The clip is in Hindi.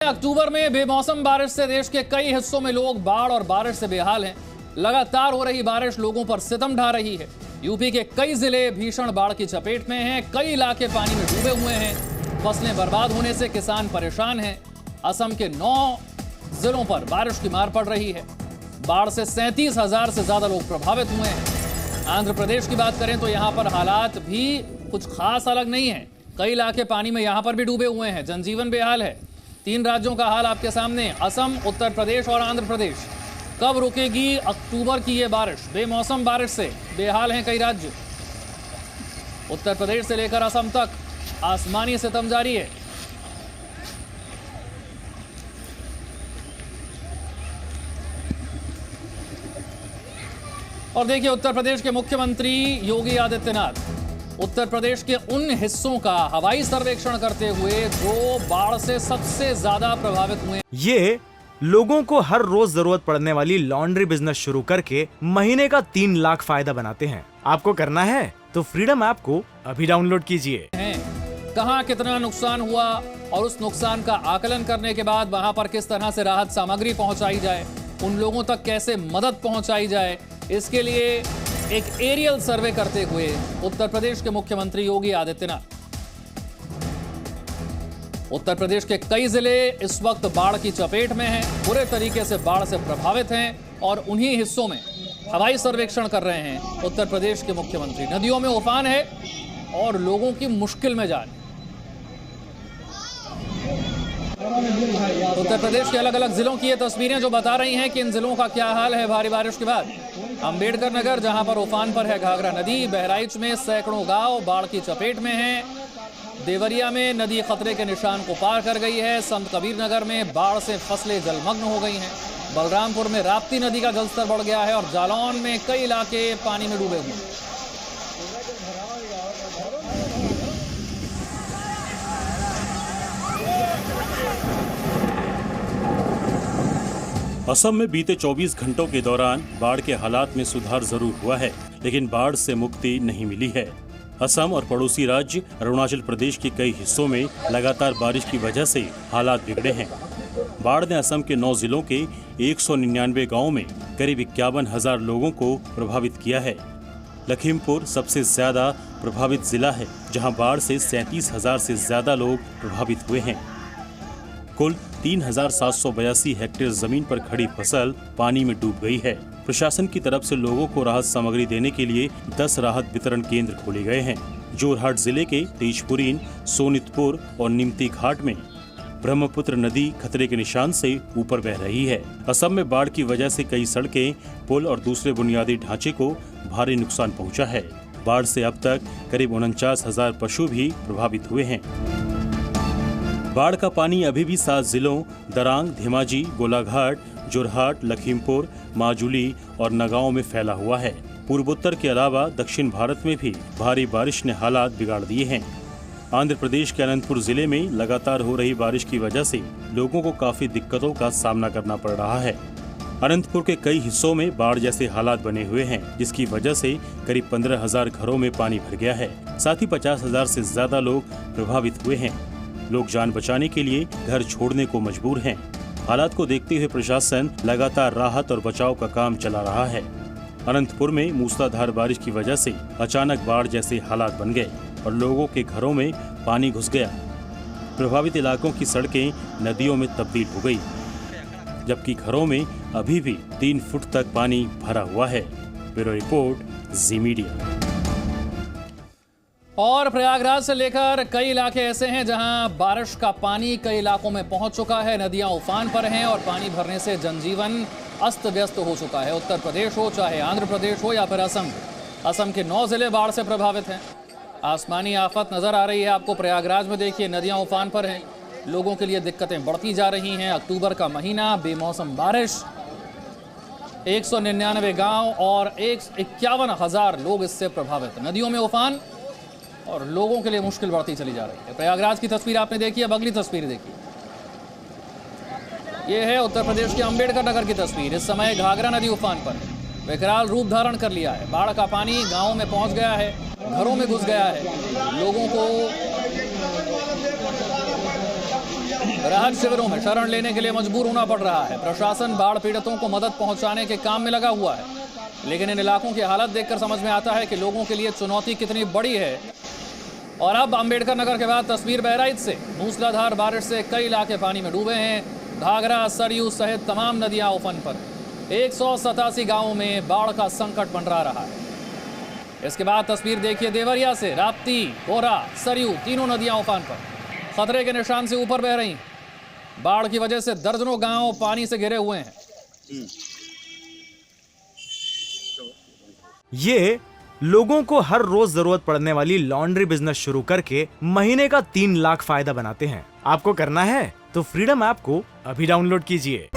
अक्टूबर में बेमौसम बारिश से देश के कई हिस्सों में लोग बाढ़ और बारिश से बेहाल हैं। लगातार हो रही बारिश लोगों पर सितम ढा रही है। यूपी के कई जिले भीषण बाढ़ की चपेट में हैं। कई इलाके पानी में डूबे हुए हैं। फसलें बर्बाद होने से किसान परेशान हैं। असम के 9 जिलों पर बारिश की मार पड़ रही है। बाढ़ से 37,000 से ज्यादा लोग प्रभावित हुए हैं। आंध्र प्रदेश की बात करें तो यहाँ पर हालात भी कुछ खास अलग नहीं है। कई इलाके पानी में यहाँ पर भी डूबे हुए हैं। जनजीवन बेहाल है। 3 राज्यों का हाल आपके सामने, असम, उत्तर प्रदेश और आंध्र प्रदेश। कब रुकेगी अक्टूबर की ये बारिश? बेमौसम बारिश से बेहाल हैं कई राज्य। उत्तर प्रदेश से लेकर असम तक आसमानी सितम जारी है। और देखिए, उत्तर प्रदेश के मुख्यमंत्री योगी आदित्यनाथ उत्तर प्रदेश के उन हिस्सों का हवाई सर्वेक्षण करते हुए जो बाढ़ से सबसे ज्यादा प्रभावित हुए। ये लोगों को हर रोज जरूरत पड़ने वाली लॉन्ड्री बिजनेस शुरू करके महीने का 3 लाख फायदा बनाते हैं। आपको करना है तो फ्रीडम ऐप को अभी डाउनलोड कीजिए। कहां कितना नुकसान हुआ और उस नुकसान का आकलन करने के बाद वहां पर किस तरह से राहत सामग्री पहुंचाई जाए, उन लोगों तक कैसे मदद पहुंचाई जाए, इसके लिए एक एरियल सर्वे करते हुए उत्तर प्रदेश के मुख्यमंत्री योगी आदित्यनाथ। उत्तर प्रदेश के कई जिले इस वक्त बाढ़ की चपेट में हैं, बुरे तरीके से बाढ़ से प्रभावित हैं और उन्हीं हिस्सों में हवाई सर्वेक्षण कर रहे हैं उत्तर प्रदेश के मुख्यमंत्री। नदियों में उफान है और लोगों की मुश्किल में जान। उत्तर प्रदेश के अलग अलग जिलों की ये तस्वीरें जो बता रही हैं कि इन जिलों का क्या हाल है भारी बारिश के बाद। अंबेडकर नगर, जहां पर उफान पर है घाघरा नदी। बहराइच में सैकड़ों गांव बाढ़ की चपेट में हैं। देवरिया में नदी खतरे के निशान को पार कर गई है। संत कबीर नगर में बाढ़ से फसलें जलमग्न हो गई हैं। बलरामपुर में राप्ती नदी का जलस्तर बढ़ गया है और जालौन में कई इलाके पानी में डूबे हुए हैं। असम में बीते 24 घंटों के दौरान बाढ़ के हालात में सुधार जरूर हुआ है, लेकिन बाढ़ से मुक्ति नहीं मिली है। असम और पड़ोसी राज्य अरुणाचल प्रदेश के कई हिस्सों में लगातार बारिश की वजह से हालात बिगड़े हैं। बाढ़ ने असम के 9 जिलों के 199 गांवों में करीब 51,000 लोगों को प्रभावित किया है। लखीमपुर सबसे ज्यादा प्रभावित जिला है, जहां बाढ़ से 37,000 से ज्यादा लोग प्रभावित हुए हैं। कुल 3,782 हेक्टेयर जमीन पर खड़ी फसल पानी में डूब गई है। प्रशासन की तरफ से लोगों को राहत सामग्री देने के लिए 10 राहत वितरण केंद्र खोले गए हैं। जोरहाट जिले के तेजपुरीन, सोनितपुर और निमती घाट में ब्रह्मपुत्र नदी खतरे के निशान से ऊपर बह रही है। असम में बाढ़ की वजह से कई सड़कें, पुल और दूसरे बुनियादी ढांचे को भारी नुकसान पहुंचा है। बाढ़ से अब तक करीब 49,000 पशु भी प्रभावित हुए हैं। बाढ़ का पानी अभी भी 7 जिलों दरांग, धेमाजी, गोलाघाट, जोरहाट, लखीमपुर, माजुली और नगांव में फैला हुआ है। पूर्वोत्तर के अलावा दक्षिण भारत में भी भारी बारिश ने हालात बिगाड़ दिए हैं। आंध्र प्रदेश के अनंतपुर जिले में लगातार हो रही बारिश की वजह से लोगों को काफी दिक्कतों का सामना करना पड़ रहा है। अनंतपुर के कई हिस्सों में बाढ़ जैसे हालात बने हुए हैं, जिसकी वजह से करीब 15,000 घरों में पानी भर गया है। साथ ही 50,000 से ज्यादा लोग प्रभावित हुए हैं। लोग जान बचाने के लिए घर छोड़ने को मजबूर हैं। हालात को देखते हुए प्रशासन लगातार राहत और बचाव का काम चला रहा है। अनंतपुर में मूसलाधार बारिश की वजह से अचानक बाढ़ जैसे हालात बन गए और लोगों के घरों में पानी घुस गया। प्रभावित इलाकों की सड़कें नदियों में तब्दील हो गई, जबकि घरों में अभी भी 3 फुट तक पानी भरा हुआ है। ब्यूरो रिपोर्ट, जी मीडिया। और प्रयागराज से लेकर कई इलाके ऐसे हैं जहां बारिश का पानी कई इलाकों में पहुंच चुका है। नदियां उफान पर हैं और पानी भरने से जनजीवन अस्त व्यस्त हो चुका है। उत्तर प्रदेश हो, चाहे आंध्र प्रदेश हो या फिर असम। असम के 9 जिले बाढ़ से प्रभावित हैं। आसमानी आफत नजर आ रही है आपको। प्रयागराज में देखिए, नदियां उफान पर हैं। लोगों के लिए दिक्कतें बढ़ती जा रही हैं। अक्टूबर का महीना, बेमौसम बारिश, 199 गाँव और 51,000 लोग इससे प्रभावित। नदियों में उफान और लोगों के लिए मुश्किल बढ़ती चली जा रही है। प्रयागराज की तस्वीर आपने देखी, अब अगली तस्वीर देखिए। ये है उत्तर प्रदेश के अंबेडकर नगर की तस्वीर। इस समय घाघरा नदी उफान पर है, विकराल रूप धारण कर लिया है। बाढ़ का पानी गांवों में पहुंच गया है, घरों में घुस गया है। लोगों को राहत शिविरों में शरण लेने के लिए मजबूर होना पड़ रहा है। प्रशासन बाढ़ पीड़ितों को मदद पहुंचाने के काम में लगा हुआ है, लेकिन इन इलाकों की हालत देखकर समझ में आता है कि लोगों के लिए चुनौती कितनी बड़ी है। और अब अंबेडकर नगर के बाद तस्वीर बहराइच से। मूसलाधार बारिश से कई इलाके पानी में डूबे हैं। घाघरा, सरयू सहित तमाम नदियां उफान पर। 187 गांवों में बाढ़ का संकट मंडरा रहा है। इसके बाद तस्वीर देखिए देवरिया से। राप्ती, कोरा, सरयू तीनों नदियां उफान पर, खतरे के निशान से ऊपर बह रही। बाढ़ की वजह से दर्जनों गांव पानी से घिरे हुए हैं। ये लोगों को हर रोज जरूरत पड़ने वाली लॉन्ड्री बिजनेस शुरू करके महीने का 3 लाख फायदा बनाते हैं। आपको करना है तो फ्रीडम ऐप को अभी डाउनलोड कीजिए।